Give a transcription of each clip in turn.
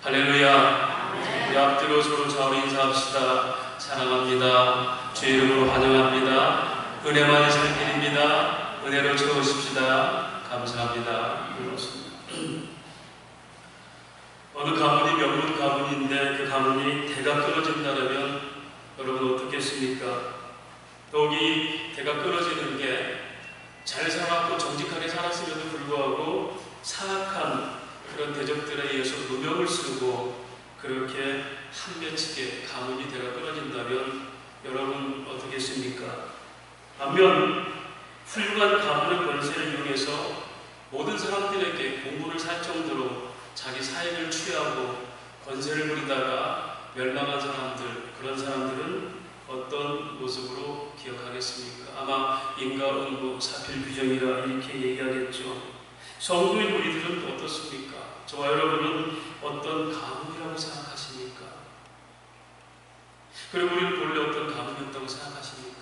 할렐루야. 우리 앞뒤로 서로 좌우로 인사합시다. 사랑합니다. 주의 이름으로 환영합니다. 은혜 많으시는 길입니다. 은혜로 채우십시다. 감사합니다. 어느 가문이 명문 가문인데 그 가문이 대가 끊어진다면 여러분 어떻겠습니까? 더욱이 대가 끊어지는 게 잘 살았고 정직하게 살았음에도 불구하고 사악한 그런 대적들에 의해서 누명을 쓰고 그렇게 한 맺히게 가문이 대가 끊어진다면 여러분 어떻겠습니까? 반면 훌륭한 가문의 권세를 이용해서 모든 사람들에게 공분을 살 정도로 자기 사익을 취하고 권세를 부리다가 멸망한 사람들, 그런 사람들은 어떤 모습으로 기억하겠습니까? 아마 인과응보, 사필규정이라 이렇게 얘기하겠죠. 성도인 우리들은 어떻습니까? 저와 여러분은 어떤 가문이라고 생각하십니까? 그리고 우리는 본래 어떤 가문이었다고 생각하십니까?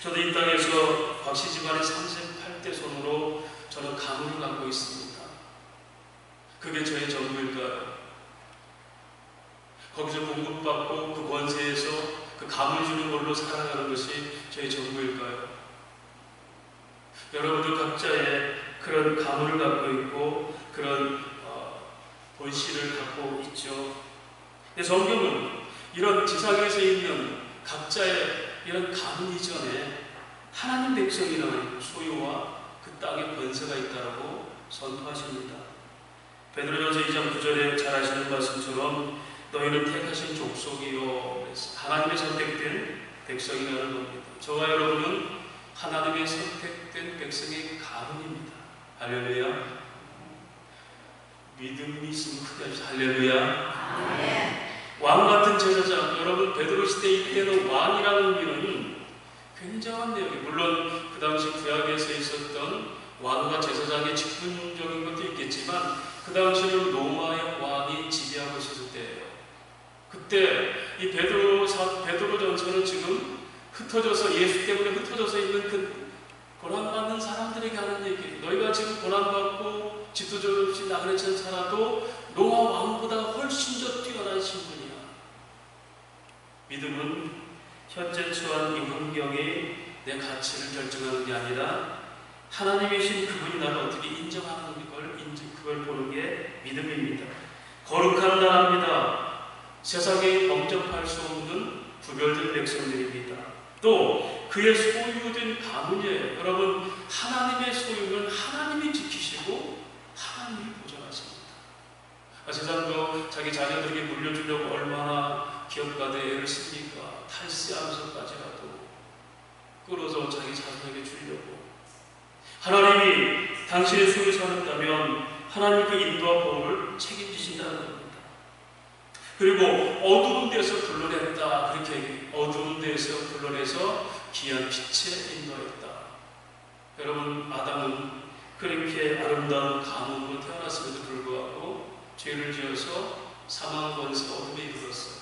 저도 이 땅에서 박씨 집안의 38대 손으로 저는 가문을 갖고 있습니다. 그게 저의 전부일까요? 거기서 공급받고 그 권세에서 그 감을 주는 걸로 살아가는 것이 저의 전부일까요? 여러분도 각자의 그런 가문을 갖고 있고 그런 본실을 갖고 있죠. 근데 성경은 이런 지상에서 있는 각자의 이런 가문 이전에 하나님 백성이라는 소유와 그 땅의 권세가 있다고 선포하십니다. 베드로전서 2장 9절에 잘 아시는 말씀처럼 너희는 택하신 족속이요, 하나님의 선택된 백성이라는 겁니다. 저와 여러분은 하나님의 선택된 백성의 가문입니다. 할렐루야. 믿음이 있으면 크게 하시죠. 할렐루야. 네. 왕 같은 제사장, 여러분 베드로 시대 이때는 왕이라는 의미는 굉장한 내용이, 물론 그 당시 구약에서 있었던 왕과 제사장의 직분적인 것도 있겠지만 그 당시는 로마의 왕이 지배하고 있었을 때예요. 그때 이 베드로 전서는 지금 흩어져서 예수 때문에 흩어져서 있는 그 고난받는 사람들에게 하는 얘기. 너희가 지금 고난받고 지도자 없이 나그네처럼 살아도 로마 왕보다 훨씬 더 뛰어난 신분이야. 믿음은 현재 처한 이 환경이 내 가치를 결정하는 게 아니라 하나님이신 그분이 나를 어떻게 인정하는 걸, 그걸 보는 게 믿음입니다. 거룩한 나라입니다. 세상에 범접할 수 없는 구별된 백성들입니다. 또 그의 소유된 가문이에요. 여러분, 하나님의 소유는 하나님이 지키시고 하나님이 보장하십니다. 세상도 자기 자녀들에게 물려주려고 얼마나 기업가들 애를 씁니까? 탈세하면서까지라도 끌어서 자기 자손에게 주려고. 하나님이 당신의 소유 살았다면 하나님 그 인도와 보호를 책임지신다는 겁니다. 그리고 어두운 데서 불러냈다, 그렇게 얘기해요. 어두운 데서 불러내서 귀한 빛에 인도했다. 여러분, 아담은 그렇게 아름다운 가문으로 태어났음에도 불구하고 죄를 지어서 사망 권세 어둠에 이르렀어요.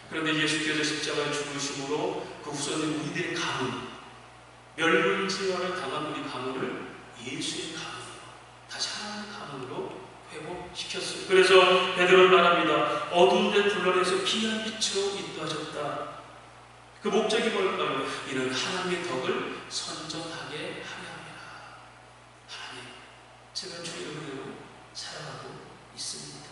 그런데 예수께서 십자가에 죽으심으로 그 후손인 우리들의 가문, 멸문지화를 당한 우리 가문을 예수의 가문으로, 다시 하나님의 가문으로 회복시켰어요. 그래서 베드로는 말합니다. 어두운 데 불러내서 귀한 빛으로 인도하셨다. 그 목적이 뭘까요? 이는 하나님의 덕을 선전하게 하려 함이라. 하나님, 제가 주의 이름으로 살아가고 있습니다.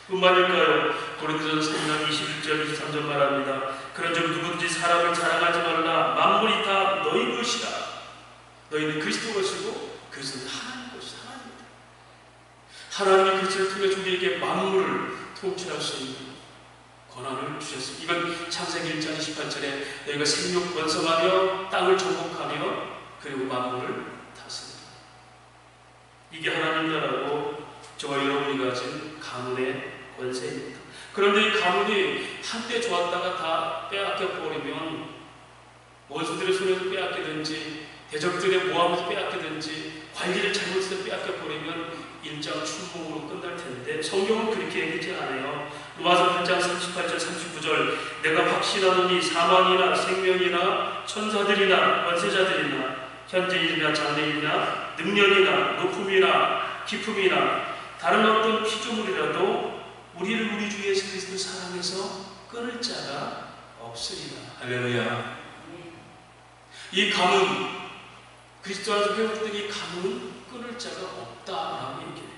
뿐만일까요? 고린도전서 3장 21절 23절 말합니다. 그런즉 누구든지 사람을 자랑하지 말라. 만물이 다 너희 것이라. 너희는 그리스도 것이고 그리스도는 하나님 것이다. 하나님이 그리스도를 통해 우리에게 만물을 통치할 수 있는 권한을 주셨습니다. 이건 창세기 1장 28절에 너희가 생육 번성하며 땅을 정복하며 그리고 만물을 다스린다. 이게 하나님 나라고 저와 여러분이 가진 가문의 권세입니다. 그런데 이 가문이 한때 좋았다가 다 빼앗겨버리면 원수들의 손에서 빼앗기든지 대적들의 모함에서 빼앗기든지 관리를 잘못해서 빼앗겨버리면 일장 춘몽으로 끝날 텐데 성경은 그렇게 얘기하지 않아요. 로마서 8장 38절 39절 내가 확신하노니 사망이나 생명이나 천사들이나 권세자들이나 현재일이나 장래일이나 능력이나 높음이나 깊음이나 다른 어떤 피조물이라도 우리를 우리 주 예수 그리스도 사랑해서 끊을 자가 없으리라. 할렐루야. 이 가문, 그리스도 안에서 회복된 이 가문은 끊을 자가 없다라고 얘기해요.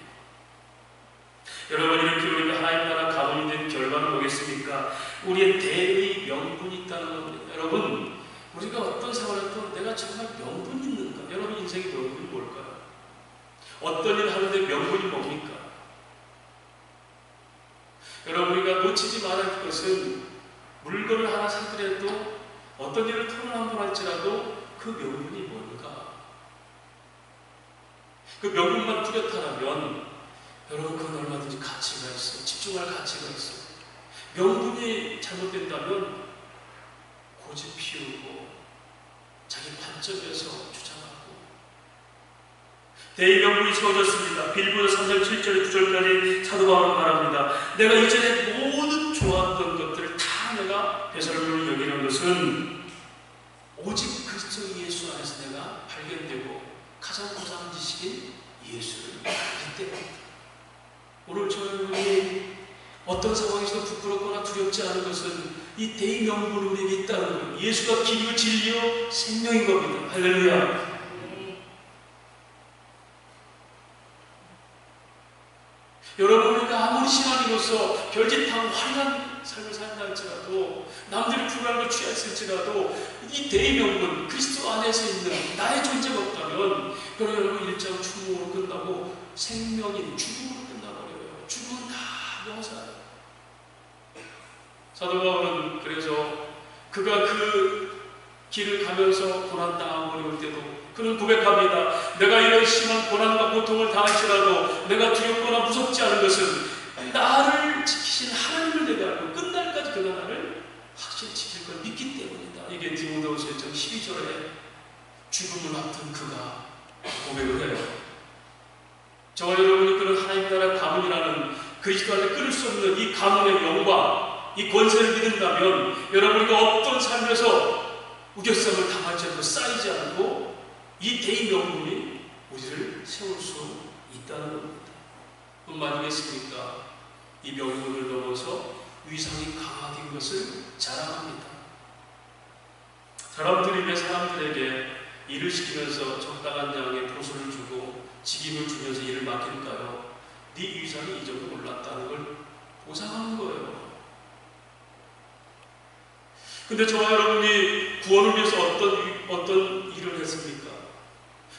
여러분, 이렇게 우리가 하나님 나라 가문이 된 결과는 뭐겠습니까? 우리의 대의 명분이 있다는 겁니다. 여러분, 우리가 어떤 생활을 해도 내가 정말 명분이 있는가? 여러분 인생의 명분이 뭘까요? 어떤 일을 하는데 명분이 뭡니까? 여러분, 우리가 놓치지 말아야 할 것은 물건을 하나 사더라도 어떤 일을 토론 한 번 할지라도 그 명분이 뭔가? 그 명분만 뚜렷하다면 여러분, 그건 얼마든지 가치가 있어요. 집중할 가치가 있어요. 명분이 잘못된다면 고집 피우고 자기 관점에서 주장하고. 대의 명분이 세워졌습니다. 빌립보서 3장 7절 9절까지 사도 바울은 말합니다. 내가 이전에 모든 좋았던 것들을 다 내가 배설물로 여기는 것은 오직 그리스도 예수 안에서 내가 발견되고 가장 고상한 지식인 예수를 알기 때문입니다. 오늘 저 여러분이 어떤 상황에서도 부끄럽거나 두렵지 않은 것은 이 대의 명분이 우리에게 있다는 거예요. 예수가 길이요 진리요 생명인 겁니다. 할렐루야. 여러분, 우리가 아무리 신앙인으로서 별짓한 화려한 삶을 산다 할지라도, 남들이 불안한 걸 취했을지라도 이 대의 명분, 그리스도 안에서 있는 나의 존재가 없다면 여러분, 일장 죽음으로 끝나고 생명인 죽음으로 끝나버려요. 죽음은 다 명사예요. 사도 바울은 그래서 그가 그 길을 가면서 고난당하고 어려울 때도 그는 고백합니다. 내가 이런 심한 고난과 고통을 당할지라도 내가 두렵거나 무섭지 않은 것은 나를 지키신 하나님을 내가 알고 끝날까지 그가 나를 확실히 지킬 걸 믿기 때문이다. 이게 디모데후서 1장 12절에 죽음을 앞둔 그가 고백을 해요. 저와 여러분이 그런 하나님 나라 가문이라는 그리스도 안에 끊을 수 없는 이 가문의 영광, 이 권세를 믿는다면 여러분이 어떤 삶에서 우겨쌈을 당할지라도 쌓이지 않고 이 대의 명분이 우리를 세울 수 있다는 겁니다. 뿐만 아니겠습니까? 이 명분을 넘어서 위상이 강화된 것을 자랑합니다. 사람들이 왜 사람들에게 일을 시키면서 적당한 양의 보수를 주고 직임을 주면서 일을 맡길까요? 네 위상이 이 정도 올랐다는 걸 보상하는 거예요. 근데 저와 여러분이 구원을 위해서 어떤 일을 했습니까?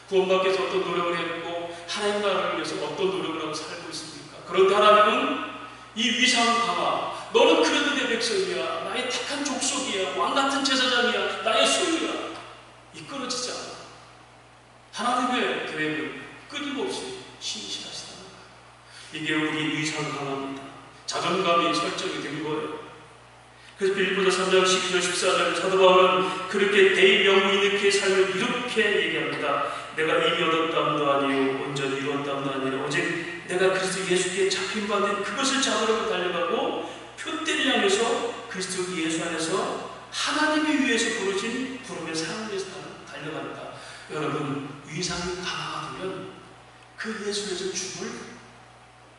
구원받기 위해서 어떤 노력을 했고 하나님 나라를 위해서 어떤 노력을 하고 살고 있습니까? 그런데 하나님은 이 위상 강화, 너는 그래도 내 백성이야, 나의 택한 족속이야, 왕같은 제사장이야, 나의 소유야, 이끌어지지 않아. 하나님의 계획은 끊임없이 신실하시다는 거예요. 이게 우리 위상 강화입니다. 자존감이 설정이 된 거예요. 그래서 빌립보서 3장 12절 14절 사도 바울은 그렇게 대의 명분이 있는 그의 삶을 이렇게 얘기합니다. 내가 이미 얻었다함도 아니요 온전히 이루었다함도 아니라 오직 내가 그리스도 예수께 잡힌 바 된 그것을 잡으려고 달려가고 표대를 향해서 그리스도 예수 안에서 하나님이 위해서 부르신 부름의 상을 위해서 달려간다. 여러분, 위상이 강화가 되면 그 예수에서 죽을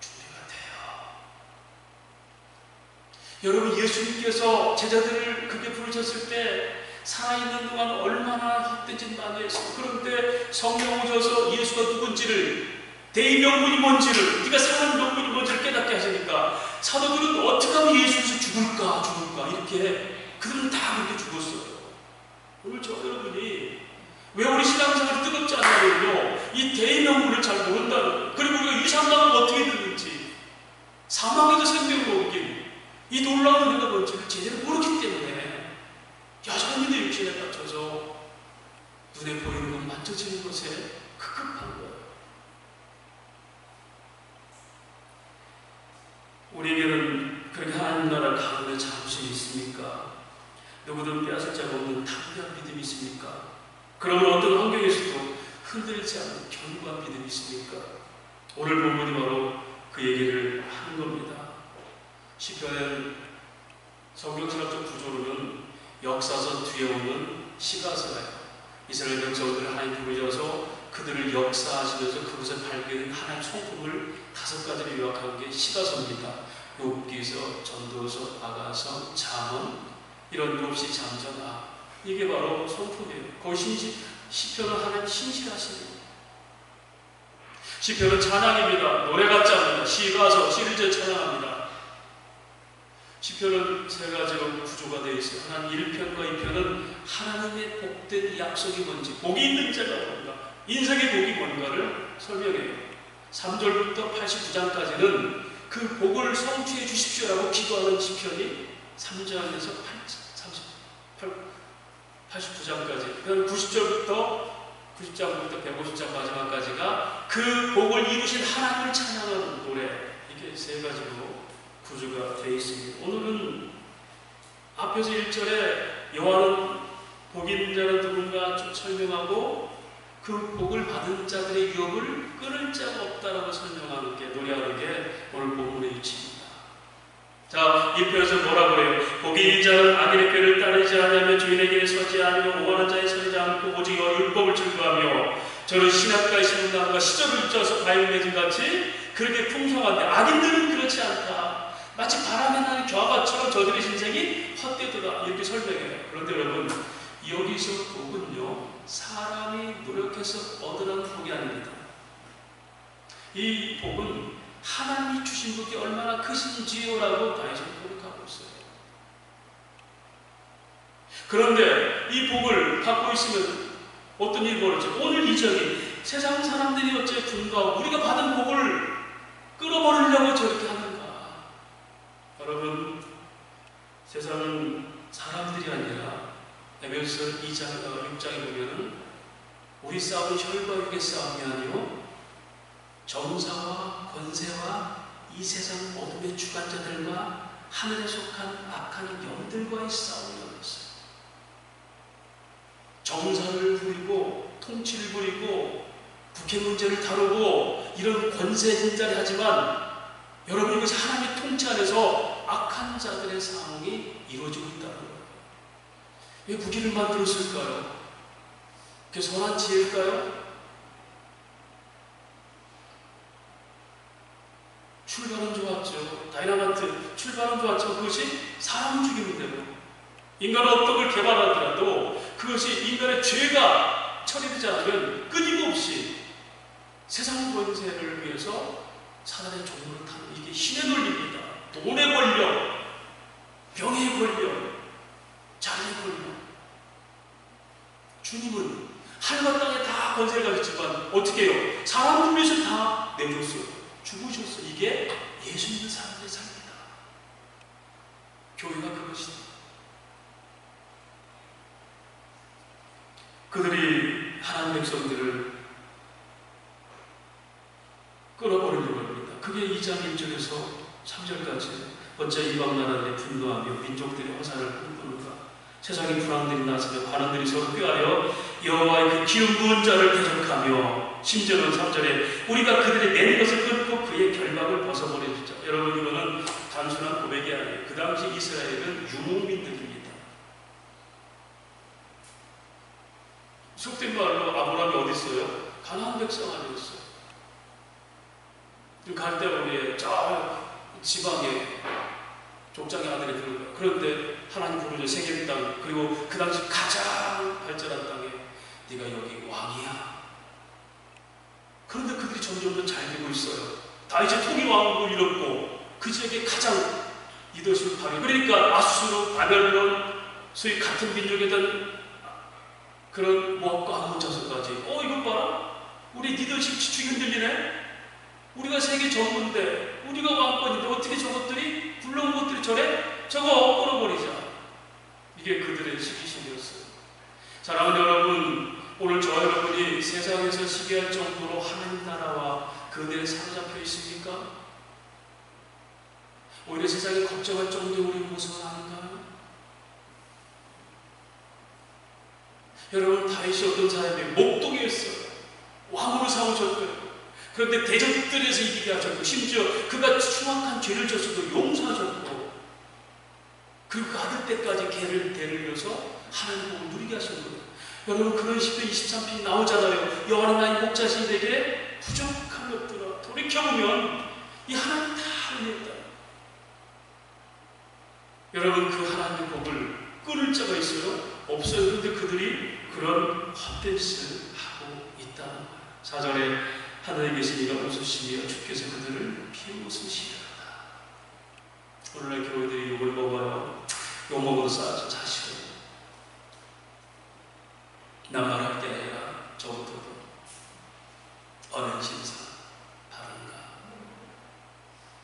준비가 돼요. 여러분, 예수님께서 제자들을 그렇게 부르셨을 때 살아있는 동안 얼마나 헛되진 많이 했어. 그런데 성령 오셔서 예수가 누군지를, 대의 명분이 뭔지를, 네가 사는 명분이 뭔지를 깨닫게 하시니까 사도들은 어떻게 하면 예수에서 죽을까 이렇게 그들은 다 그렇게 죽었어요. 오늘 저 여러분이 왜 우리 신앙생활이 뜨겁지 않냐면요, 이 대의 명분을 잘 모른다는 거예요. 그리고 우리가 이 상담을 어떻게 듣는지, 사망에도 생명을 얻긴 이 놀라운 은혜가 뭔지를 제대로 모르기 때문에 여전히 내 육신에 갇혀서 눈에 보이는 것, 만져지는 것에 급급한 거예요. 우리에게는 그렇게 하나님 나라 가문의 자부심이 있습니까? 누구든 빼앗을 자가 없는 담대한 믿음이 있습니까? 그러면 어떤 환경에서도 흔들리지 않는 견고한 믿음이 있습니까? 오늘 본문이 바로 그 얘기를 하는 겁니다. 시편의 성경신학적 구조로는 역사서 뒤에 오는 시가서예요. 이스라엘 백성들을 하나님 부르셔서 그들을 역사하시면서 그곳에 발견된 하나의 성품을 5가지를 요약한 게 시가서입니다. 욥기서, 전도서, 아가서, 잠언, 이런 욥시 잠전하, 이게 바로 성품이에요. 거기 시편은 하나님 신실하시네요. 시편은 찬양입니다. 노래 같지 않습니다. 시가서, 시를 찬양합니다. 시편은 3가지로 구조가 되어 있어요. 하나님 1편과 2편은 하나님의 복된 약속이 뭔지, 복이 있는 자가 뭔가, 인생의 복이 뭔가를 설명해요. 3절부터 89장까지는 그 복을 성취해 주십시오라고 기도하는 시편이 3장에서 89장까지, 90절부터 90장부터 150장 마지막까지가 그 복을 이루신 하나님을 찬양하는 노래, 이게 3가지로 구조가 되어 있습니다. 오늘은 앞에서 1절에 여호와는 복이 있는 자는 누군가 좀 설명하고 그 복을 받은 자들의 유업을 끊을 자가 없다라고 설명하는 게, 노래하는 게 오늘 본문의 위치입니다. 자, 1편에서 뭐라고 그래요? 복이 있는 자는 악인의 꾀를 따르지 않으며 주인의 길에 서지 않으며 오만한 자에 서지 않고 오직 율법을 즐거하며 저는 시냇가에 심은 나무가 시절을 쪄서 과일 맺은 같이 그렇게 풍성한데 악인들은 그렇지 않다. 마치 바람에 나는 겨와같처럼 저들의 인생이 헛되더라, 이렇게 설명해요. 그런데 여러분, 여기서 복은요, 사람이 노력해서 얻으라는 복이 아닙니다. 이 복은 하나님이 주신 복이 얼마나 크신지요라고 다윗은 고백하고 있어요. 그런데 이 복을 받고 있으면 어떤 일이 벌어지죠? 오늘 이 적이 세상 사람들이 어째 분노하고 우리가 받은 복을 끌어버리려고 저렇게 하는가? 여러분, 세상은 사람들이 아니라 에베소서 6장에 보면은 우리 싸움은 혈과 육의 싸움이 아니요 정사와 권세와 이 세상 어둠의 주관자들과 하늘에 속한 악한 영들과의 싸움이라고 했어요. 정사를 부리고 통치를 부리고 북핵 문제를 다루고 이런 권세 행자를 하지만 여러분, 이것이 하나님의 통치 안에서 악한 자들의 상황이 이루어지고 있다는 거예요. 왜 무기를 만들었을까요? 그게 선한 지혜일까요? 출발은 좋았죠. 다이나마이트 출발은 좋았죠. 그것이 사람을 죽이는 대로 인간은 어떤 걸 개발하더라도 그것이 인간의 죄가 처리되지 않으면 끊임없이 세상 권세를 위해서 사단의 종로를 타는, 이게 신의 논리입니다. 돈의 권력, 병의 권력, 자리의 권력. 주님은 하늘과 땅에 다 권세를 가졌지만 어떻게 해요? 사람을 위해서 다 내줬어요. 죽으셨어요. 이게 예수 믿는 사람들의 삶이다. 교회가 그것이다. 그들이 하나님 백성들을 끌어버리려고 합니다. 그게 2장 1절에서 3절까지 어째 이방 나라들이 분노하며 민족들이 허사를 꿈꾸는가? 세상에 불황들이 나서며 관원들이 서로 꾀하여 여호와의 그 기름 부은 자를 대적하며, 심지어는 3절에 우리가 그들의 낸 것을 끊고 그의 결박을 벗어버려주자. 여러분, 이거는 단순한 고백이 아니에요. 그 당시 이스라엘은 유목민들입니다. 속된 말로 아브라함이 어디 있어요? 가나안 백성 아니었어요. 갈대아우리의 저 지방에 족장의 아들이 그런 거예요. 그런데 하나님 부르짖어 세겜 땅, 그리고 그 당시 가장 발전한 땅에 네가 여기 왕이야. 그런데 그들이 점점 더 잘 되고 있어요. 다윗이 통일 왕국을 이뤘고 그 지역에 가장 리더십을 발휘. 그러니까 아수르, 바벨론, 소위 같은 민족이던 그런 모압과 암몬 자손까지 이것 봐라, 우리 리더십 지축이 흔들리네. 우리가 세계 전부인데, 우리가 왕권인데 어떻게 저것들이 불러온 것들이 저래? 저거 끌어버리자. 이게 그들의 시기심이었어요. 사랑하는 여러분, 오늘 저와 여러분이 세상에서 시기할 정도로 하나님 나라와 그들에 사로잡혀 있습니까? 오히려 세상이 걱정할 정도로 우리 모습은 아닌가요? 여러분, 다윗이 어떤 사람이 목독이었어요. 왕으로 삼으셨고요. 그런데 대적들에서 이기게 하셨고, 심지어 그가 흉악한 죄를 졌어도 용서하셨고, 그리고 그 아들 때까지 대를 이어서 하나님 복을 누리게 하셨거든요. 여러분 그런 10편 23편이 나오잖아요. 여호와는 나의 목자시니 내게 부족함이 없더라. 돌이켜보면 이 하나님 다 알겠다. 여러분 그 하나님의 복을 끊을 자가 있어요? 없어요. 그런데 그들이 그런 헛된 짓을 하고 있다는 거예요. 4절에 하늘에 계신 이가 웃으시며 주께서 그들을 비웃으시리로다. 오늘날 교회들이 욕을 먹어요. 욕 먹어도 싸죠. 자식은 난 말할 게 아니라 저부터도 언행신사 바른가.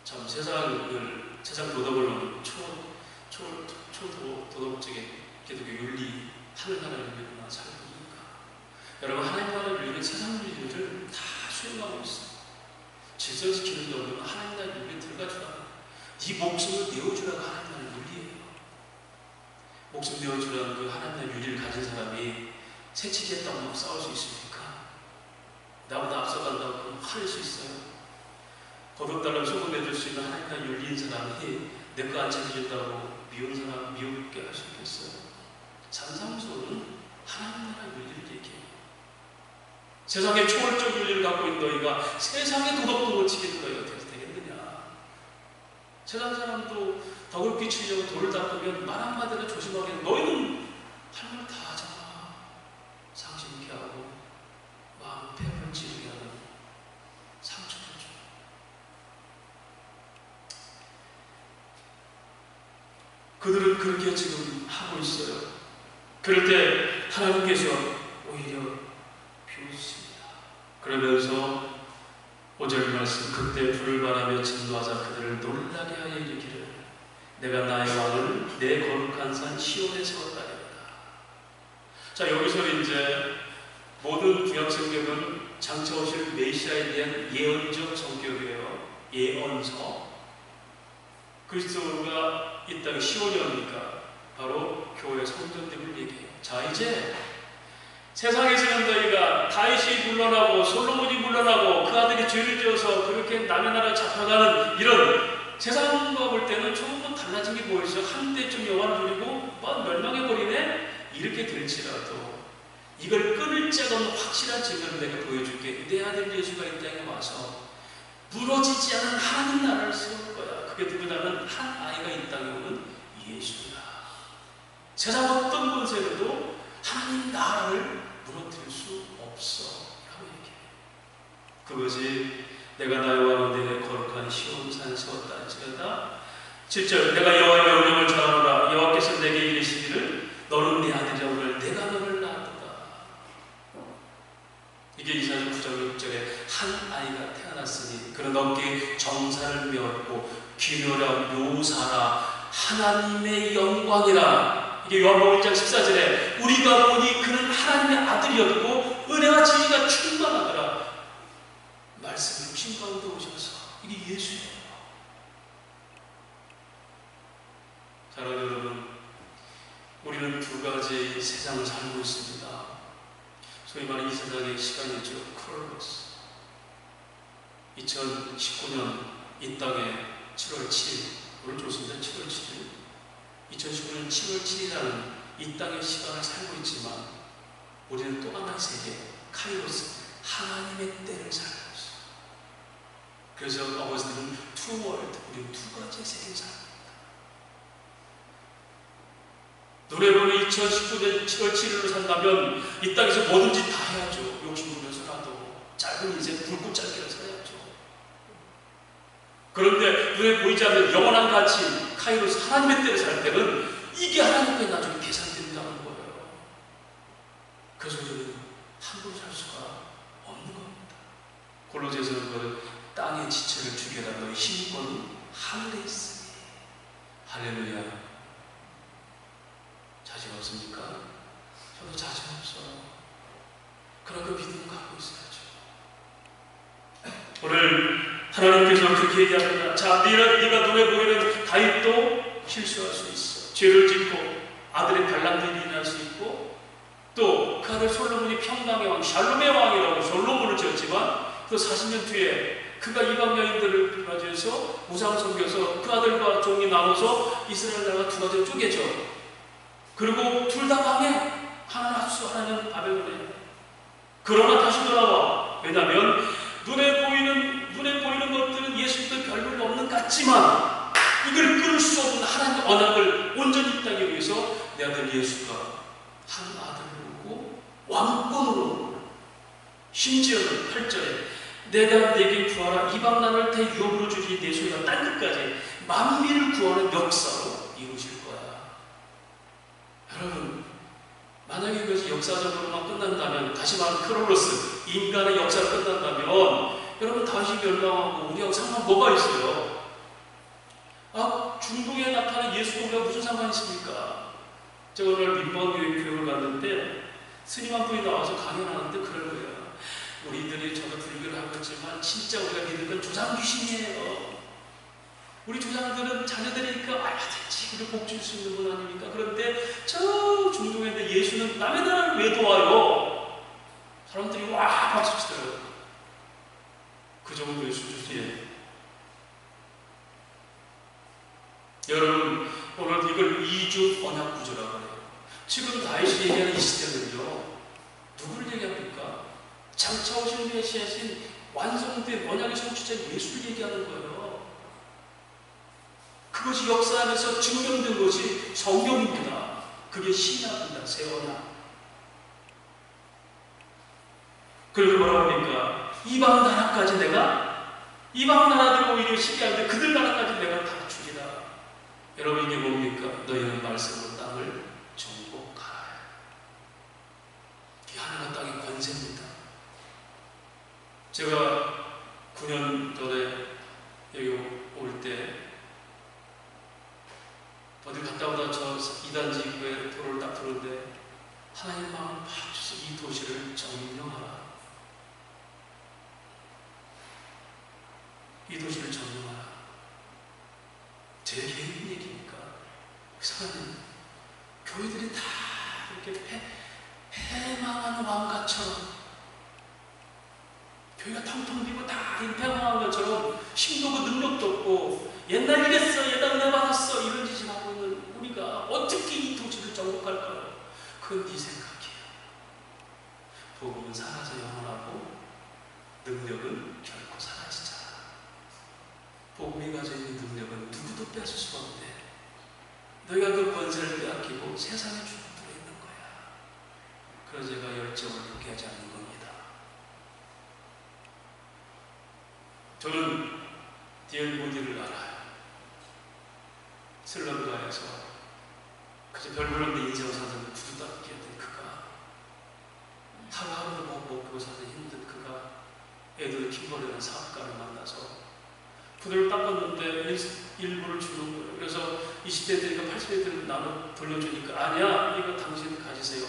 참 세상 도덕을 초도덕적인 기독교 윤리 하늘나라 윤리로만 살고 있는가. 여러분 하나님 나라 윤리는 세상 윤리를 다 수행하고 있어요. 질서 지키는 정도는 하나님 나라 윤리에 들어가주라. 네 목숨을 내어주라고 하나님 나라 윤리예요. 목숨 내어주라는 그 하나님 나라 윤리를 가진 사람이 새치기했다고 막 싸울 수 있습니까? 나보다 앞서간다고 그럼 화낼 수 있어요? 거듭달라고 소금해줄 수 있는 하나님 나라 윤리인 사람이 내 거 안 챙겨준다고 미운 사람 미우게 할 수 있겠어요? 산상수는 하나님 나라 윤리를 얘기해요. 세상의 초월적 윤리를 갖고 있는 너희가 세상의 도덕도 못 지키는 너희가 되겠느냐? 세상 사람도 덕을 끼치려고 돌을 닦으면 말 한마디로 조심하게 너희는 할 말 다 하잖아. 상심 있게 하고 마음 폐를 찌르게 하는 상처를 줘. 그들은 그렇게 지금 하고 있어요. 그럴 때 하나님께서 오히려 비웃습니다. 그러면서 5절 말씀 그때 불을 바라며 진노하자 그들을 놀라게 하여 이르기를 내가 나의 왕을 내 거룩한 산 시온에 세웠다리로다. 자 여기서 이제 모든 구약성경은 장차 오실 메시아에 대한 예언적 성격이에요. 예언서. 그리스도가 이 땅에 시온이 옵니까? 바로 교회 성전됨을 얘기해요. 자 이제 세상에서는 너희가 다윗이 물러나고 솔로몬이 물러나고 그 아들이 죄를 지어서 그렇게 남의 나라에 잡혀가는 이런 세상과 볼 때는 조금 달라진 게 보이죠. 한때쯤 여호와를 누리고 멸망해버리네 이렇게 될지라도 이걸 끊을 자가 없는 확실한 증거를 내가 보여줄게. 내 아들 예수가 이 땅에 와서 무너지지 않은 하나님 나라를 세울 거야. 그게 누구냐면 한 아이가 이 땅에 오는 예수야. 세상 어떤 권세라도 하나님 나라를 무너뜨릴 수 없어 라고 얘기해요. 그것이 내가 나의 왕을 내 거룩한 시온산에 세웠다 할지라다. 7절 내가 여호와의 명령을 전하노라. 여호와께서 내게 이르시기를 너는 내 아들이라 오늘 내가 너를 낳았도다. 이게 이사야 9장 6절에 한 아이가 태어났으니 그는 어깨에 정사를 메었고 기묘라 묘사라 하나님의 영광이라. 이게 요한복음 1장 14절에 우리가 보니 그는 하나님의 아들이었고 은혜와 진리가 충만하더라. 말씀이 육신 가운데 오셔서 이게 예수예요. 사랑하는 여러분, 우리는 두 가지 세상을 살고 있습니다. 소위 말하는 이 세상의 시간이죠. 크로노스. 2019년 이 땅에 7월 7일 오늘 좋습니다. 7월 7일 2019년 7월 7일이라는 이 땅의 시간을 살고 있지만 우리는 또 하나의 세계 카이로스 하나님의 때를 살고 있어요. 그래서 아버지들은 투 월드 우리는 두 가지의 세계를 살고 있다. 노래 부르는 2019년 7월 7일로 산다면 이 땅에서 뭐든지 다 해야죠. 욕심 부려서라도 짧은 인생 굵고 짧게라도 살아야죠. 그런데 눈에 보이지 않는 영원한 가치 카이로스 하나님의 때를 살 때는 이게 하나님께 나중에 계산된다는 거예요. 그래서 우리는 함부로 살 수가 없는 겁니다. 골로새서는 그 땅의 지체를 죽여라 너희 힘권은 하늘에 있으니. 할렐루야. 자신 없습니까? 저도 자신 없어요. 그런 그 믿음을 갖고 있어야죠. 오늘 하나님께서 그렇게 얘기합니다. 자, 네가 눈에 보이는 다윗도 실수할 수 있어. 죄를 짓고 아들의 반란들이 일어날 수 있고 또 그 아들 솔로몬이 평강의 왕, 샬롬의 왕이라고 솔로몬을 지었지만 그 40년 뒤에 그가 이방 여인들을 가지고서 우상 섬겨서 그 아들과 종이 나눠서 이스라엘 나라가 두 가지로 쪼개져. 그리고 둘 다 강해. 하나는 핫수, 하나는 바벨론에. 그러나 다시 돌아와. 왜냐하면 눈에 보이는 것들은 예수님도 별볼로 없는 것 같지만 이걸 끊을 수 없는 하나님의 언약을 온전히 입다기 위해서 내 아들 예수가 한 아들을 오고 왕권으로, 심지어는 8절에 내가 내게 구하라 이방 나라를 대유업으로 주리 내 소리가 땅끝까지 만민을 구하는 역사로 이루실 거야. 여러분, 만약에 이것이 역사적으로만 끝난다면, 다시 말하면 크로노스, 인간의 역사가 끝난다면 여러분 다시 멸망하고 우리하고 상관 뭐가 있어요? 중동에 나타난 예수가 우리가 무슨 상관이 있습니까? 제가 오늘 민방교회 교육을 갔는데 스님 한 분이 나와서 강연을 하는데 그럴 거예요. 우리들이 저도 불교를 하고 있지만 진짜 우리가 믿는 건 조상 귀신이에요. 우리 조상들은 자녀들이니까 알아듣지 우리 복 줄 수 있는 분 아닙니까? 그런데 저 중동에 있는 예수는 남의 나라를 왜 도와요? 사람들이 와 박수 치더라고요. 그 정도의 수준이에요. 여러분, 오늘 이걸 이중 언약 구조라고 해요. 지금 다윗이 얘기하는 이 시대는요, 누구를 얘기합니까? 장차 오신 메시아신 완성된 언약의 성취자 예수를 얘기하는 거예요. 그것이 역사 안에서 증명된 것이 성경입니다. 그게 신약입니다. 새 언약. 그리고 뭐라고 합니까? 이방 나라까지 내가, 이방 나라들 오히려 시기하는데 그들 나라까지 내가 다 주리라. 여러분, 이게 뭡니까? 너희는 말씀으로 땅을 정복하라. 이게 하나가 땅의 권세입니다. 제가 9년 전에 여기 올 때 어디 갔다 오다 저 2단지 입구에 도로를 딱 들었는데 하나님 마음을 막 주셔서 이 도시를 점령하라. 이 도시를 점령하라. 제 개인 얘기니까. 그래서 하나님, 교회들이 다 이렇게 패망하는 왕가처럼, 교회가 텅텅 비고 다 패망한 것처럼 힘도 없고 능력도 없고 옛날 이랬어, 옛날 은혜 받았어 이런 짓을 하고 있는 우리가 어떻게 이 도시를 정복할까요? 그건 네 생각이에요. 복음은 살아서 영원하고 능력은 결코 사라지지 않아. 복음이 가지고 있는 능력은 누구도 뺏을 수가 없네. 너희가 그 권세를 빼앗기고 세상의 주권들에 있는 거야. 그래서 제가 열정을 포기하지 않는 겁니다. 저는 디엘 모디를 알아요. 슬럼가에서 그저 별볼 없는 인생을 사는 구두 닦기 했던 그가, 하루하루도 못 먹고 사는 힘든 그가 에드워드 킴버리라는 사업가를 만나서 구두를 닦았는데 일부를 주는 거예요. 그래서 20대 되니까 80대 되면 나는 돌려주니까, 아니야, 이거 당신 가지세요.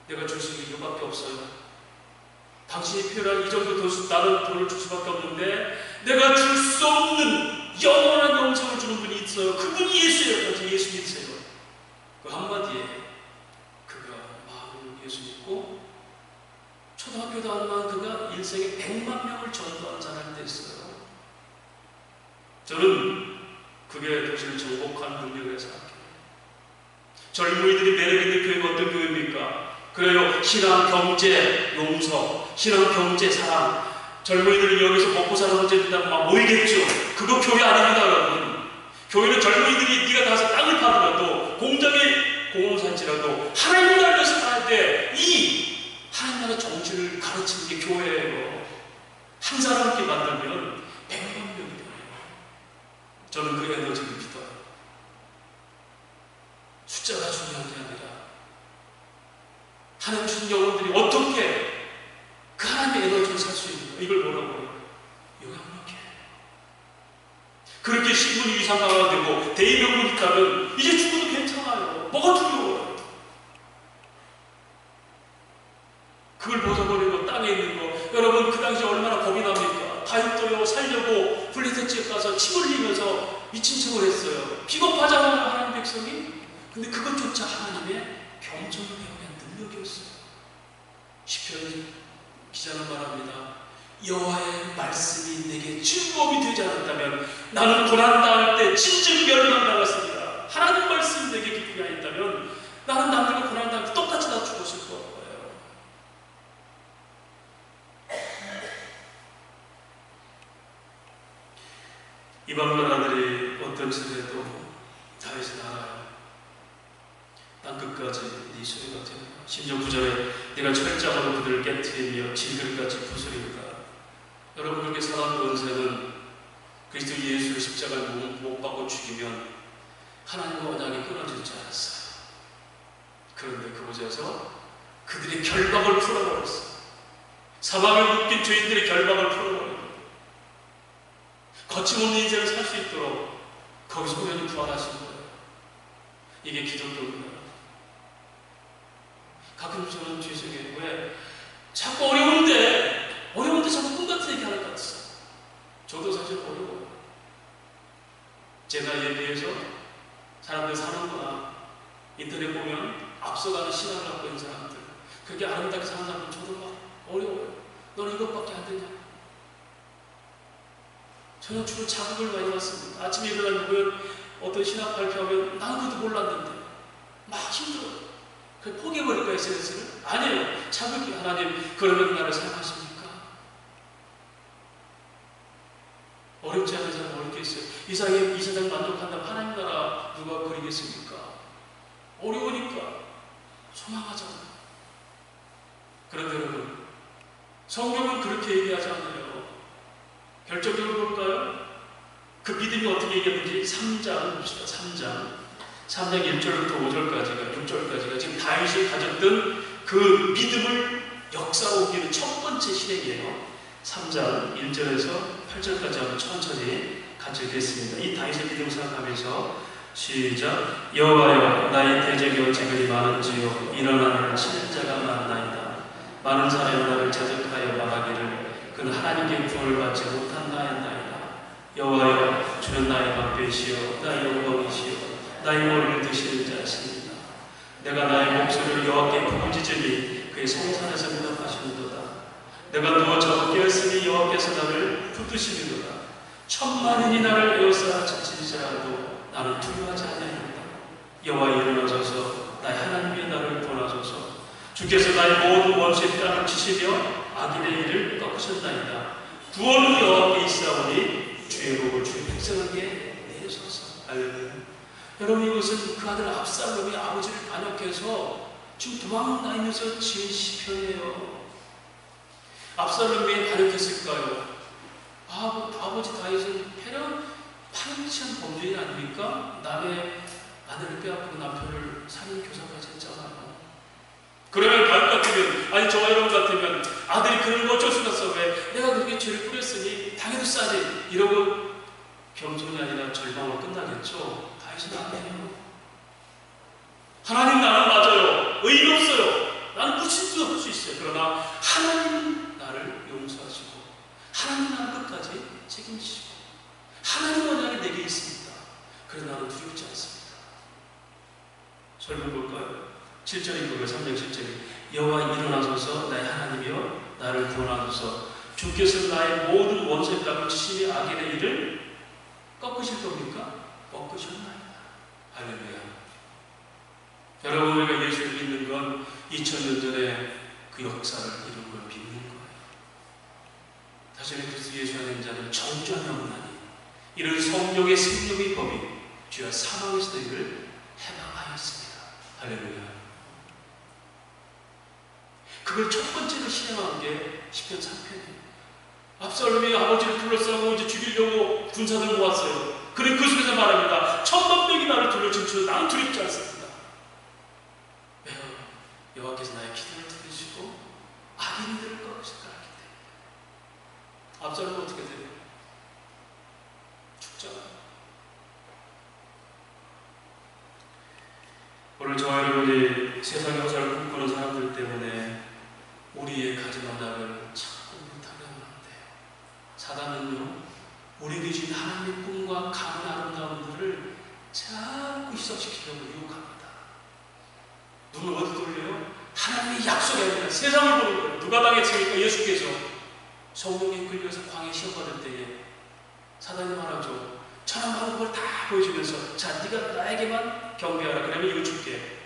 내가 줄 수 있는 이거밖에 없어요. 당신이 필요한 이 정도 나는 돈을 줄 수밖에 없는데 내가 줄 수 없는 영원한 영생을 주는 분이 있어요. 그분이 예수예요. 당신 예수 믿으세요. 그 한마디에 그가 마음으로 예수 믿고 초등학교도 안 나온 그가 일생에 100만 명을 전도하는 사람이 됐어요. 저는 그게 도시를 정복하는 능력이라고 생각해요. 젊은이들이 매력 있는 교회가 어떤 교회입니까? 그래요. 신앙, 경제, 용서, 신앙, 경제, 사랑. 젊은이들이 여기서 먹고 사는 문제 된다고 막 모이겠죠. 그거 교회 아닙니다, 여러분. 교회는 젊은이들이 네가 가서 땅을 파더라도 공장의 공헌산지라도 하나님을 알려서 할 때 이 하나님 나라 정신을 가르치는 게 교회예요. 한 사람께 만들면 100만 명이 돼요. 저는 그 에너지를 믿어요. 숫자가 중요한 게 아니라 하나님 주신 영혼들이 어떻게 그 하나님의 에너지를 살 수 있는가. 이걸 뭐라고 해요? 영향력이에요. 그렇게 신분이 이상화가 되고 대의명분이 있다면 이제 죽어도 괜찮아요. 뭐가 두려워요? 그걸 벗어버리고 땅에 있는 거. 여러분, 그 당시에 얼마나 겁이 납니까? 다윗도요, 살려고 블레셋 가서 침 흘리면서 미친 척을 했어요. 비겁하잖아요, 하나님 백성이. 근데 그것조차 하나님의 경전을 배우는 능력이었어요. 시편 기자는 말합니다. 여호와의 말씀이 내게 즐거움이 되지 않았다면 나는 고난당할 때 진즉 멸망당했습니다. 하나님 말씀이 내게 기쁨이 아니었다면 나는 남들과 고난당할 때 똑같이 다 죽었어요. 이방 나라들이 어떤 짓을 해도 다윗은 알아요. 땅끝까지 네 소리가 들려. 심지어 구절에 네가 철장으로 그들을 깨뜨리며 질그릇같이 부수리로다. 여러분, 그렇게 살아온 원세는 그리스도 예수를 십자가에 못 박고 죽이면 하나님과 언약이 끊어질 줄 알았어요. 그런데 그곳에서 그들의 결박을 풀어버렸어요. 사막에 묶인 죄인들의 결박을 풀어버립니다. 거침없는 인생을 살 수 있도록 거기서 우연히 부활하신 거예요. 이게 기독교입니다. 가끔 저는 죄송해요. 왜? 자꾸 어려운데 자꾸 꿈 같은 얘기 하는 것 같았어요. 저도 사실 어려워요. 제 나이에 비해서 사람들 사는구나. 인터넷 보면 앞서가는 신앙을 갖고 있는 사람들, 그렇게 아름답게 사는 사람들, 저도 막 어려워요. 너는 이것밖에 안 되냐? 저는 주로 자극을 많이 받습니다. 아침에 일어나면 어떤 신학 발표하면 난 그것도 몰랐는데 막 힘들어요. 그래 포기해버릴까 SNS를? 아니에요. 자극이. 하나님 그러면 나를 사용하십니까? 어렵지 않은 사람 어렵게 있어요. 이 세상 만족한다면 하나님 나라 누가 그리겠습니까? 어려우니까 소망하잖아요. 그런데 여러분, 성경은 그렇게 얘기하지 않아요. 결정적으로 볼까요? 그 믿음이 어떻게 얘기하는지 3장 봅시다. 3장 1절부터 5절까지가 6절까지가 지금 다윗이 가졌던 그 믿음을 역사로 옮기는 첫 번째 실행이에요. 3장 1절에서 8절까지 한번 천천히 같이 읽겠습니다. 이 다윗의 믿음을 생각하면서 시작. 여호와여, 나의 대적이 어찌 그리 많은지요. 일어나는 치는 자가 많나이다. 많은 사람이 나를 자족하여 말하기를 그는 하나님께 구원을 받지 못한다였나이다. 여호와여, 주는 나의 방패시요 나의 영광이시요 나의 머리를 드시는 자시니라. 내가 나의 목소리를 여호와께 부르짖으니 그의 성산에서 응답하시는도다. 내가 누워 자고 깨었으니 여호와께서 나를 붙드시는도다. 천만인이 나를 에워싸 지치지라도 나는 두려워하지 아니하리이다. 여호와 일어나소서. 나의 하나님이 나를 도와소서. 주께서 나의 모든 원수의 뺨을 치시며 악인의 일을 꺾으셨나이다. 구원은 여호와께 있사오니 주의 복을 주의 백성에게 내리소서. 할렐루야. 여러분, 이것은 그 아들 압살롬이 아버지를 반역해서 지금 도망다니면서 지은 시편이에요. 압살롬이 왜 반역했을까요? 아버지 다윗은 파렴치한 범죄인 아닙니까? 남의 아내를 빼앗고 남편을 살인 교사까지 했잖아요. 그러면 다윗 같으면, 아니 저와 여러분 같으면 아들이 그런 거 어쩔 수가 없어. 왜? 내가 그렇게 죄를 뿌렸으니 당해도 싸지. 이러고 겸손이 아니라 절망으로 끝나겠죠. 다윗은 아니에요. 하나님 나는 맞아요. 의의가 없어요. 나는 무슨 할 수 있어요. 그러나 하나님 나를 용서하시고 하나님 나를 끝까지 책임지시고 하나님 언약이 내게 있습니다. 그래서 나는 두렵지 않습니다. 설명 볼까요? 7절에 보면 3장 7절에 여호와 일어나소서. 나의 하나님이여 나를 구원하소서. 주께서 나의 모든 원수의 뺨을 치시며 악인의 일을 꺾으실 겁니까? 꺾으셨나이다. 할렐루야. 여러분, 우리가 예수를 믿는 건 2000년 전에 그 역사를 이룬 걸 믿는 거예요. 다시는 그리스도 예수 안에 자는 정죄하며 없나니 이런 성령의 생명의 법이 주야 사망에서 너희를 해방하였습니다. 할렐루야. 그걸 첫 번째로 실행한 게 시편 3편이에요. 압살롬이 아버지를 둘러싸고 이제 죽이려고 군사들 모았어요. 그래 그 속에서 말합니다. 10,000명이 나를 둘러치면서 나는 두렵지 않습니다. 왜요? 여호와께서 나의 기도를 들으시고 악인들을 꺾으실 거라기 때문에. 압살롬은 어떻게 돼요? 죽잖아요. 오늘 저와 여러분이 세상의 화살을 꿈꾸는 사람들 때문에 우리의 가진 언약을 자꾸 못하게 하면 안 돼요. 사단은요, 우리에게 주신 하나님의 꿈과 강한 아름다움들을 자꾸 희석시키려고 유혹합니다. 눈을 어디 돌려요? 하나님의 약속이 아니라 세상을 보는 거예요. 누가 당했습니까? 예수께서 성령에 끌려서 광해 시험 받을 때에 사단이 말하죠. 저런 많은 걸 다 보여주면서 자, 네가 나에게만 경배하라. 그러면 이거 줄게.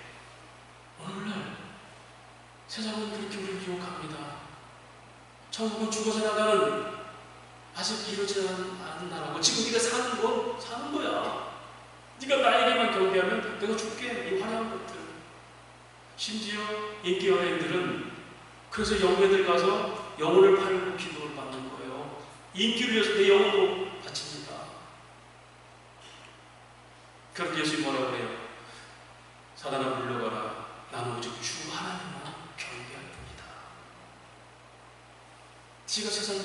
오늘날 세상은 그렇게 우리를 유혹합니다. 천국은 죽어서 나가는 아직 이루지 않은 나라고 지금 네가 사는 건 사는 거야. 네가 나에게만 경배하면 내가 줄게. 이 화려한 것들. 심지어 인기 연예인들은 그래서 영배들 가서 영혼을 팔고 기도를 받는 거예요. 인기를 위해서 내 영혼도 바칩니다. 그럼 예수님 뭐라고 그래요? 사단아 물러가라. 나는 오직 주 하나님만 경배할 뿐이다. 지가 세상,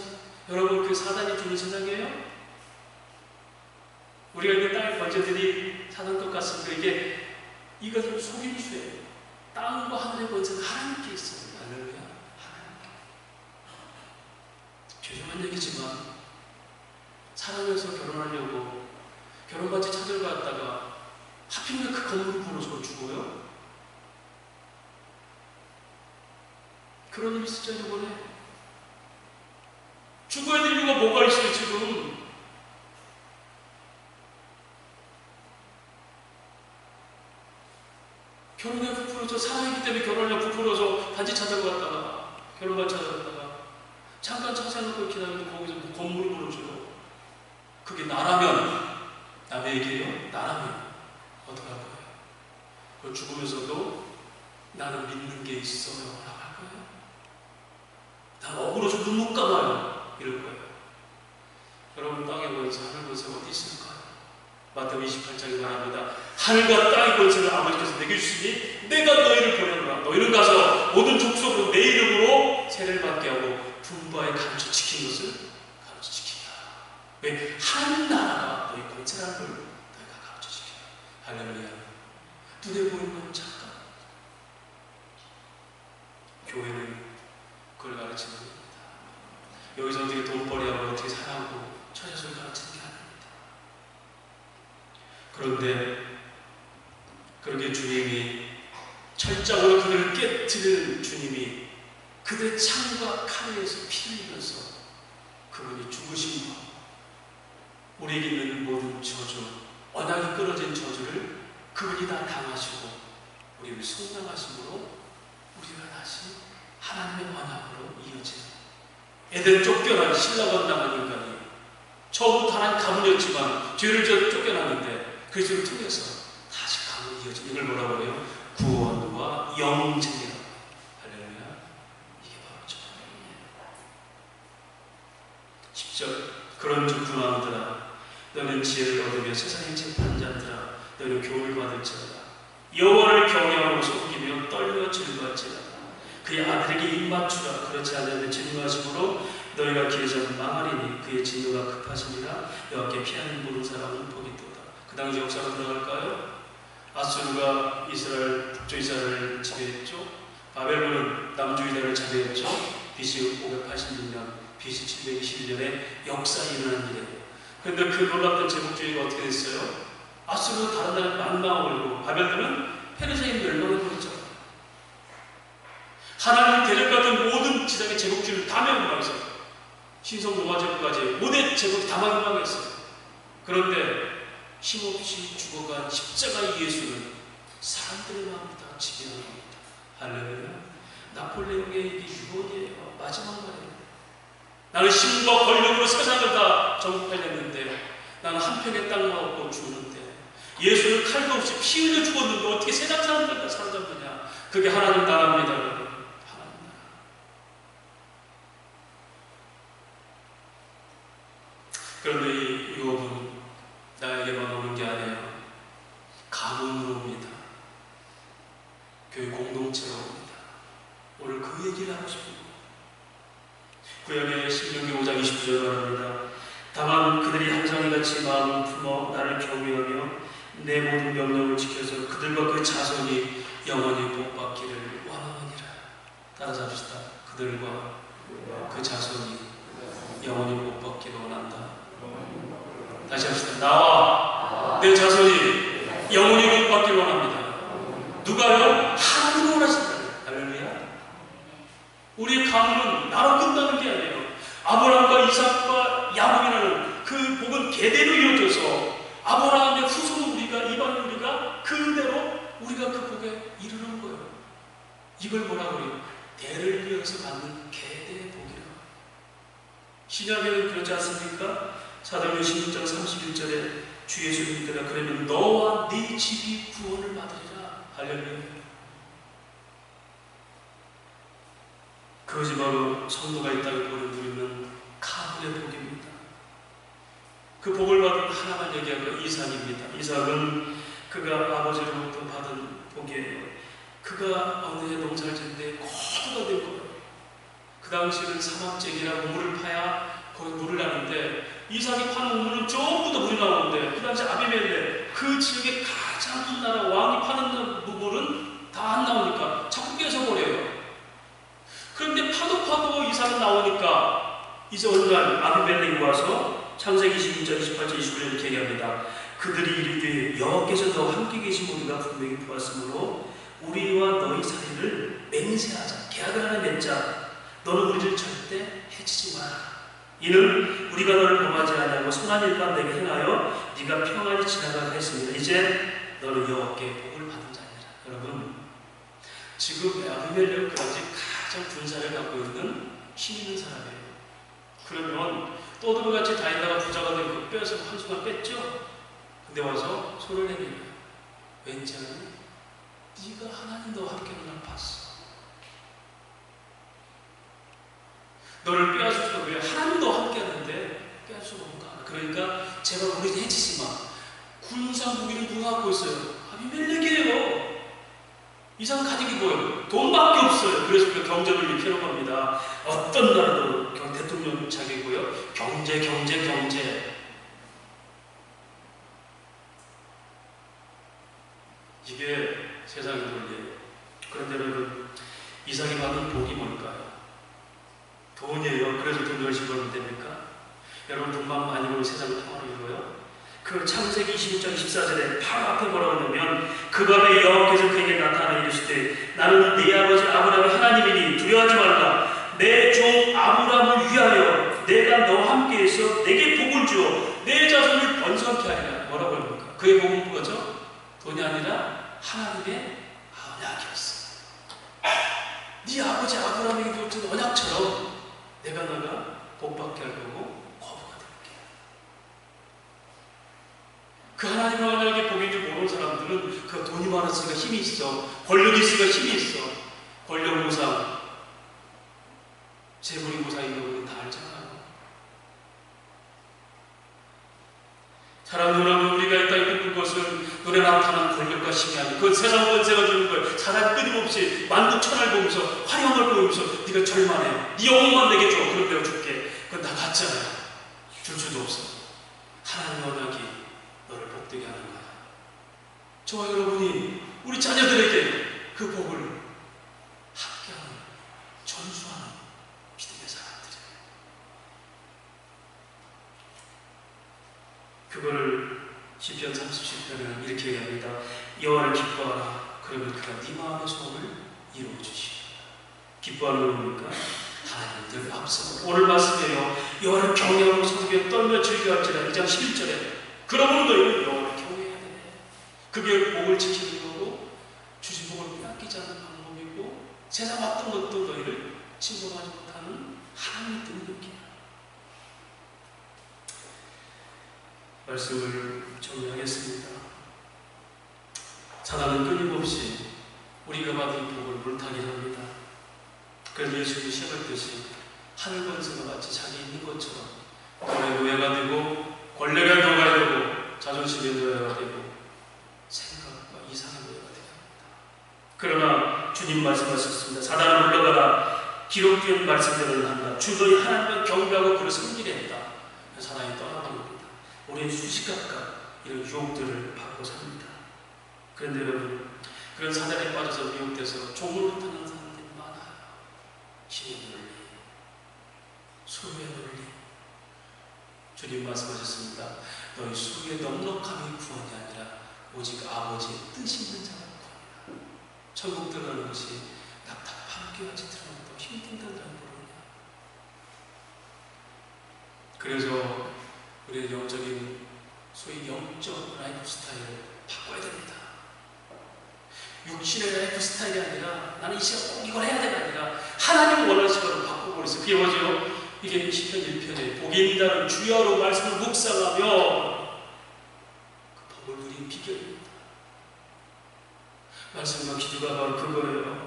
여러분 그 사단이 주는 세상이에요? 우리가 있는 땅의 번제들이 사단 것 같습니다. 이것은 속임수예요. 땅과 하늘의 번제는 하나님께 있어요. 할렐루야. 하나님께. 죄송한 얘기지만 사랑해서 결혼하려고 결혼반지 찾으러 갔다가 하필이면 그 건물을 부러져 죽어요? 그런 일 있었죠 이번에? 죽어야 될 이유가 뭐가 있어요 지금? 결혼에 부풀어서 사랑이기 때문에 결혼하려고 부풀어서 반지 찾으러 갔다가 결혼반지 찾으러 갔다가 잠깐 찾아놓고 기다리는데 거기서 뭐 건물을 부러져요. 그게 나라면, 남의 얘기예요? 나라면 어떡할 거예요? 그걸 죽으면서도 나는 믿는 게 있어요 라고 할 거예요? 난 억울해서 눈 못 감아요 이럴 거예요. 여러분 땅의 권세, 하늘 권세 어디 있을까요? 마태복음 28장에 말합니다. 하늘과 땅의 권세를 아버지께서 내게 주시니 내가 너희를 보내노라. 너희는 가서 모든 족속으로 내 이름으로 세례를 받게 하고 분부하여 가르쳐 지킨 것을 가르쳐 지키라. 왜? 하늘 나라가 너희 권세라는 걸 너희가 가르쳐 지키라. 할렐루야. 눈에 보이는 건 잠깐. 교회는 그걸 가르치는 겁니다. 여기서 어떻게 돈벌이하고 어떻게 살아가고 처자를 가르치는 게 아닙니다. 그런데 그렇게 주님이 철저하게 그들을 깨뜨리는 주님이 그들의 창과 칼에서 피를 흘리면서 그분이 죽으신 것, 우리에게 있는 모든 저주, 언약이 끊어진 저주를 그분이 다 당하시고 우리를 속량하심으로 우리가 다시 하나님의 언약으로 이어진 에덴 쫓겨난 신라원 당한 인간이 처음부터 하나님 가문이었지만 죄를 지어 쫓겨났는데 그리스도를 통해서 다시 가문이 이어진, 이걸 뭐라고 해요? 구원과 영생이라고. 할렐루야. 이게 바로 저예요. 10절 그런 주 군왕들아 너는 지혜를 얻으며 세상의 재판자들아 너는 교훈을 받을지어다. 여호와를 경외하고 섬기며 떨며 즐거워할지어다. 그의 아들에게 입맞추라. 그렇지 않으면 진노하심으로 너희가 길에서 망하리니 그의 진노가 급하시니라. 여호와께 피하는 모든 사람은 복이 있도다. 그 당시 역사로 들어갈까요? 아수르가 이스라엘, 북쪽 이스라엘을 지배했죠. 바벨론은 남쪽 이스라엘을 지배했죠. BC 586년, BC 721년에 역사에 일어난 일이에요. 그런데 그 놀랍던 제국주의가 어떻게 됐어요? 아수르는 다른 나라에 망망을 바벨론은 페르시아에 멸망을 버렸죠. 하나님 대적받은 모든 지상의 제국주의를 다 멸망했어요. 신성 로마 제국까지 모든 제국이 다 멸망했어요. 그런데 힘없이 죽어간 십자가의 예수는 사람들의 마음을 다 지배하는 겁니다. 할렐루야. 나폴레옹의 이게 유언이에요. 마지막 말이에요. 나는 힘과 권력으로 세상을 다 정복하려는데 나는 한평의 땅만 얻고 죽는데 예수는 칼도 없이 피 흘려 죽었는데 어떻게 세상 사람들과 살아남느냐. 그게 하나님 나라입니다. 여러분. 하나님 나라. 그런데 이 유업은 나에게만 오는 게 아니에요. 가문으로 옵니다. 교회 공동체로 옵니다. 오늘 그 얘기를 하고 싶습니다. 구약의 신명기 5장 29절 말합니다. 다만 그들이 한정이같이 마음을 품어 나를 경외하며 내 모든 명령을 지켜서 그들과 그 자손이 영원히 복받기를 원하느니라. 따라서 합시다. 그들과 그 자손이 영원히 복받기를 원한다. 다시 합시다. 나와 내 자손이 영원히 복받기를 원합니다. 누가요? 하나님이 원하신다. 할렐루야. 우리의 가문은 나로 끝나는 게 아니에요. 아브라함과 이삭과 야곱이라는 그 복은 계대로 이루어져서 아브라함의 후손 우리가, 이방인 우리가 그대로 우리가 그 복에 이르는 거예요. 이걸 뭐라고 해요? 대를 이어서 받는 계대의 복이라고. 신약에는 그렇지 않습니까? 사도행전 16장 31절에 주 예수님께라 그러면 너와 네 집이 구원을 받으리라. 할렐루야. 그것이 바로 성도가 있다고 보는 우리는 가문의 복입니다. 그 복을 받은 하나만 얘기하고 이삭입니다. 이삭은 그가 아버지로부터 받은 복이에요. 그가 어느 해 농사를 짓는데 고도가 된 거예요. 그 당시에는 사막제기라고 물을 파야 거기 물을 나는데 이삭이 파는 우물은 전부 다 물이 나오는데 그 당시 아비멜렉 그 지역의 가장 큰 나라 왕이 파는 물은 다 안 나오니까 자꾸 뺏어버려요. 그런데 파도 이삭은 나오니까 이제 어느 날 아비멜렉이 와서 창세기 22장 28절 29절 이렇게 얘기합니다. 그들이 이르되 여호와께서 너와 함께 계신 우리가 분명히 보았으므로 우리와 너희 사이를 맹세하자. 계약을 하나 맺자. 너는 우리를 절대 해치지 마라. 이는 우리가 너를 범하지 아니하고 선한 일만 내게 행하여 네가 평안히 지나가게 했습니다. 이제 너는 여호와께 복을 받은 자니라. 여러분, 지금 아비멜렉 그 당시 가장 군사를 갖고 있는 힘 있는 사람이에요. 그러면 떠들어같이 다니다가 부자가 되고 빼서 한순간 뺐죠. 근데 와서 손을 내밀어요. 왠지 아니? 네가 하나님 너와 함께하는 날 봤어. 너를 빼앗을 수가 왜 하나님 너와 함께하는데 빼앗을 수가 없는가? 그러니까 제발 우리 해치지 마. 군사 무기를 누가 갖고 있어요? 아비멜렉이에요. 이상 가진 게 뭐예요? 돈밖에 없어요. 그래서 그 경제를 일으키는 겁니다. 어떤 나라도 대통령 자격이고요. 경제. 이게 세상의 논리예요. 그런데 여러분, 이삭이 받은 복이 뭘까요? 돈이에요. 그래서 돈 열심히 벌면 됩니까? 여러분, 돈만 많이 벌면 세상을 평화를 이루어요? 그 창세기 26장 14절에 바로 앞에 뭐라고 하냐면 그 밤에 여호와께서 그에게 나타나 이르시되 나는 네 아버지 아브라함의 하나님이니 두려워하지 말라. 내 종 아브라함을 위하여 내가 너와 함께해서 내게 복을 주어 내 자손을 번성케 하리라. 뭐라고 합니까? 그의 복은 뭐죠? 돈이 아니라 하나님의 언약이었어. 네 아버지 아브라함에게 줬던 언약처럼 내가 너가 복받게 할 거고 거부가 될게. 그 하나님의 언약의 복인 줄 모르는 사람들은 그 돈이 많았으니까 힘이 있어, 권력이 있으니까 힘이 있어. 권력 무상, 재물이 무상인 경우는 다 알잖아요. 사랑하는 여러분, 우리가 이 땅에 꿈꾼 것은 눈에 나타난 권력과 힘이 아니고 그 세상 권세가 주는 걸 사람이 끊임없이 만국천을 보면서 화려함을 보면서 네가 절만해, 네 영혼만 내게 줘, 그럼 내가 줄게. 그건 다 가짜야. 줄 수도 없어. 하나님의 언약이 너를 복되게 하는 거야. 저와 여러분이 우리 자녀들에게 그 복을 함께하는, 전수하는 믿음의 사람들이에요. 그거를 시편 37편에는 이렇게 얘기합니다. 여호와를 기뻐하라. 그러면 그가 네 마음의 소원을 이루어주시리라. 기뻐하는 건 뭡니까? 하나님 늘 앞서고 오늘 말씀에요. 여호와를 경외하고 섬기며 떨며 즐겨할지라. 2장 11절에 그러므로 너희는 여호와를 경외해야 되네. 그게 복을 지키는 거고 주신 복을 빼앗기지 않는 방법이고 세상 어떤 것도 너희를 침범하지 못하는 하나님의 능력이야. 말씀을 정리하겠습니다. 사단은 끊임없이 우리가 받은 복을 물타기를 합니다. 그래서 예수님이 시작했듯이 하늘 권세가 마치 자기 있는 것처럼 돈의 노예가 되고 권력의 노예가 되고 자존심의 노예가 되고 생각과 이상의 노예가 되게 합니다. 그러나 주님 말씀하셨습니다. 사단을 물러가라. 기록된 말씀대로 한다. 주 너희 하나님을 경배하고 그를 섬기려 했다. 사단이 떠나버립니다. 우리는 수시각각 이런 유혹들을 받고 삽니다. 그런데 여러분, 그런 사단에 빠져서 미혹돼서 종으로 타는 사람들이 많아요. 힘의 논리, 수의 논리. 주님 말씀하셨습니다. 너희 수의 넉넉함이 구원이 아니라 오직 아버지의 뜻이 있는 자가 구원이다. 천국 들어가는 것이 낙타와 함께같이 들어가는 더 힘든다는 줄 모르냐. 그래서 우리의 영적인 소위 영적 라이프 스타일을 바꿔야 됩니다. 육신의 라이프 스타일이 아니라 나는 이 시간 꼭 이걸 해야 되가 아니라 하나님 원하시는 것을 바꿔버리세요. 그게 뭐죠? 이게 시편 1편에 복이 있는 자는 주야로 말씀을 묵상하며 그 복을 누린 비결입니다. 말씀과 기도가 바로 그거예요.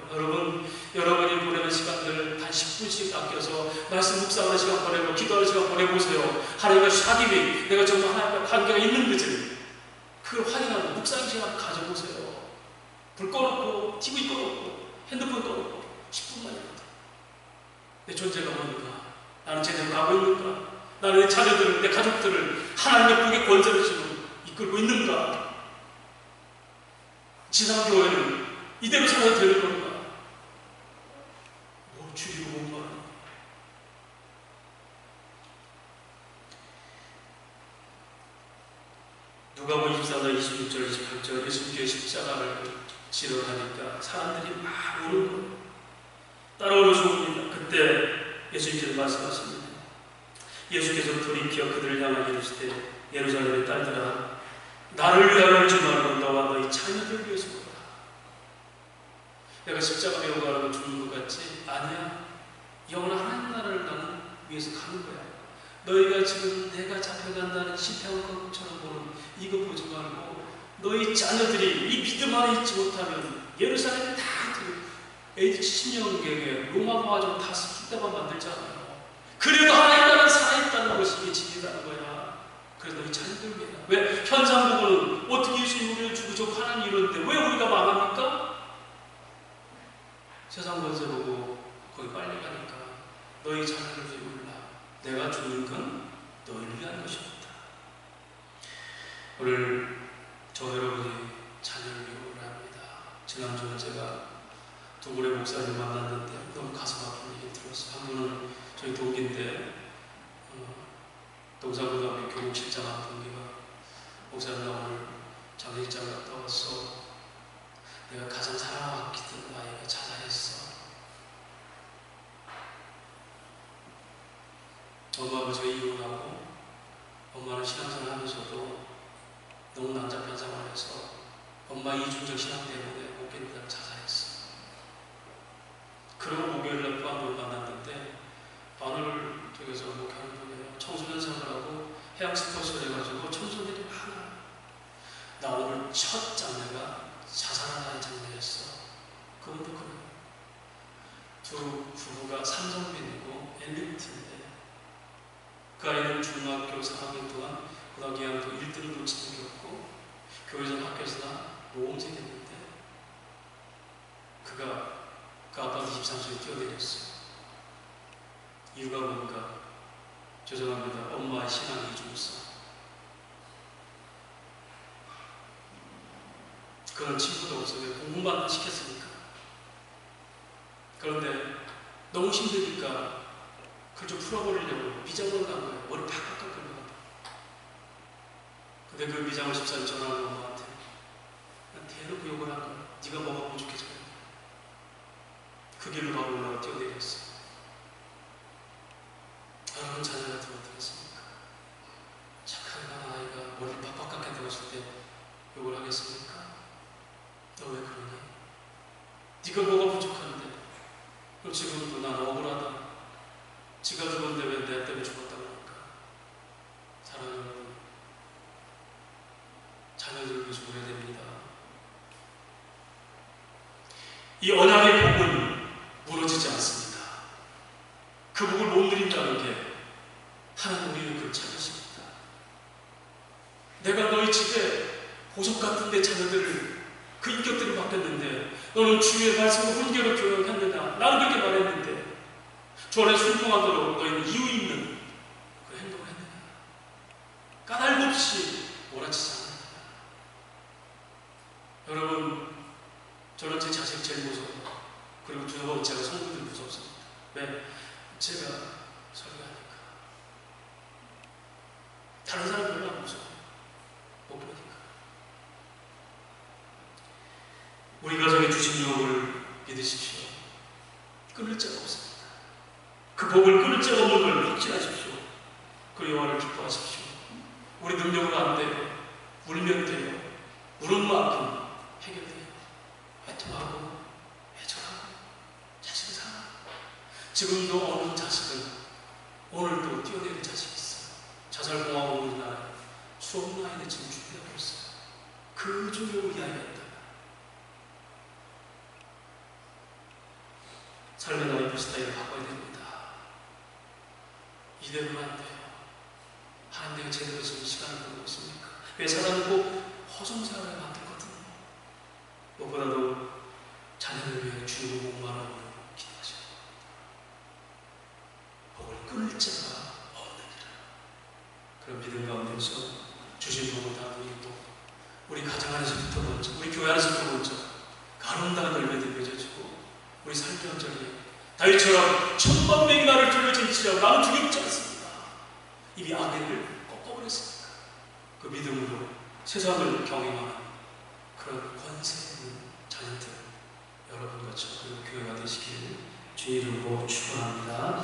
여러분이 보내는 시간들 단 10분씩 아껴서 말씀 묵상하는 시간 보내고 기도하는 시간 보내보세요. 하나님과 사귐이 내가 정말 하나님과 관계가 있는 거지. 그걸 확인하고 묵상 시간 가져보세요. 불 꺼놓고 TV 꺼놓고 핸드폰 꺼놓고 10분만이라도 내 존재가 뭔가, 나는 제대로 가고 있는가, 나는 내 자녀들을, 내 가족들을 하나님의 복의 권세를 지금 이끌고 있는가, 지상교회는 이대로 살아도 되는 건가? 뭐 줄이고 못 말하는. 누가복음 24장 26절 28절 예수님께서 십자가를 지러 가니까 사람들이 막 우는 거예요. 따라오는 소문입니다. 그때 예수님께서 말씀하십니다. 예수께서 돌이켜 그들을 향하여 이르시되 예루살렘의 딸들아, 나를 위하여 울지 말고 너와 너희 자녀들 위해서 울어라. 내가 십자가 메고 가라고 죽는 것 같지? 아니야. 영원한 하나님 나라를 나는 위해서 가는 거야. 너희가 지금 내가 잡혀간다는 실패한 것처럼 보는 이거 보지 말고 너희 자녀들이 이 믿음 안에 있지 못하면 예루살렘에 다 AD 70년경에 로마가 와가지고 다 숫대만 만들잖아요. 그래도 하나님 나라는 살아있다는 것이 이게 진리라는 거야. 그래서 너희 자녀들 위해. 왜? 현상 보고는 어떻게 예수님 우리를 죽으시고 하나님 이러는데 왜 우리가 망합니까? 세상 권세 보고 거기 빨리 가니까 너희 자녀를 위해 울라. 내가 죽는 건 너희를 위한 것입니다. 오늘 저 여러분이 자녀를 위해 울라 합니다. 지난주에 제가 두 분의 목사님 만났는데 너무 가슴 아픈 얘기 들었어요. 한 분은 저희 동기인데 동사고등학교 교육실장 한 동기가 목사님 나 오늘 장례식장 갔다 왔어. 내가 가장 사랑하고 아끼던 아이가 자살했어. 엄마 아버지가 이혼하고 엄마는 신앙생활 하면서도 너무 난잡한 상황에서 엄마 이중적 신앙 때문에 못 견디다가 자살했어. 그리고 목요일날 또 한 번 만났는데 바늘 쪽에서 목하는 분이에요. 청소년 생활하고 해양 스포츠를 해가지고 청소년들이 많아. 나 오늘 첫 장례가 자살하는 장례였어. 그분도 그래요. 두 부부가 삼성빈이고 엘리트인데 그 아이는 중학교 4학년 동안 고등학교 2학년 동안 1등으로 챙겼고 교회에서 학교에서나 모험생이었는데 그 아빠한테 23세에 뛰어내렸어요. 이유가 뭔가? 죄송합니다. 엄마의 신앙이 죽었어. 그런 친구도 없어요. 공부만 시켰으니까. 그런데 너무 힘드니까 그걸 좀 풀어버리려고 미장원 간 거예요. 머리 팍팍 깎으려고. 근데 그 미장원 집사님 전화한 엄마한테 대놓고 욕을 한 거야. 네가 뭐가 부족해져. 그 길로 바로 올라가 뛰어내렸어. 여러분 자녀 같은 거 어떻겠습니까? 착하게 가는 아이가 머리를 팍팍 깎게 되었을 때 욕을 하겠습니까? 너 왜 그러니? 네가 뭐가 부족한데? 그럼 지금도 난 억울하다. 지가 죽었는데 왜 내 때문에 죽었다고 그럴까? 사랑하는 여러분, 자녀들을 위해서 울어야 됩니다. 이 언약의 복은 무너지지 않습니다. 그 복을 못 누린다는 게 하나님 우리는 그걸 찾으십니다. 내가 너희 집에 보석 같은 내 자녀들을 그 인격들을 바뀌었는데 너는 주의 말씀을 훈계로 교육했느냐? 나는 그렇게 말했는데 주 안에 순종하도록 너희는 이유 있는 그 행동을 했느냐? 까닭 없이 몰아치지 않느냐? 여러분, 저는 제 자식이 제일 무서워요. 그리고 두 번째가 성도들이 무섭습니다. 왜? 제가 설교하니까. 다른 사람 별로 안 무서워요. 못 보니까. 우리 가정에 주신 유업을 믿으십시오. 끊을 자가 없습니다. 그 복을 끊을 자가 없는 걸 확신하십시오. 그 여호와를 기뻐하십시오. 우리 능력으로 안 돼요. 울면 돼요. 우는 만큼 해결돼요. 애통하고 애절하고 자식을 사랑하고. 지금도 어느 자식은 오늘도 뛰어내릴 자식이 있어요. 자살공화국 우리나라에 수없는 아이들 지금 준비하고 있어요. 그 중에 우리 아이가 있다. 삶의 라이프 스타일을 바꿔야 됩니다. 이대로는 안 돼요. 하나님 내가 제대로 지금 시간을 보내고 있습니까? 왜 사람은 꼭 허송세월에 만들거든요. 무엇보다도 자녀를 위해 주님을 목마르고 기도하셔야 됩니다. 복을 끊을 자가 없느니라. 그런 믿음 가운데서 주신 복을 다 우리 가정 안에서부터 먼저, 우리 교회 안에서부터 먼저 그 아름다운 열매들이 맺어지고 우리 삶의 현장에 다윗처럼 1000명이 나를 둘러질지라도 나는 두렵지 않습니다. 이미 아벨을 꺾어버렸으니까 그 믿음으로 세상을 경영하는 그런 권세 있는 자녀들 여러분과 저 그리고 교회가 되시기를 주의 이름으로 축원합니다.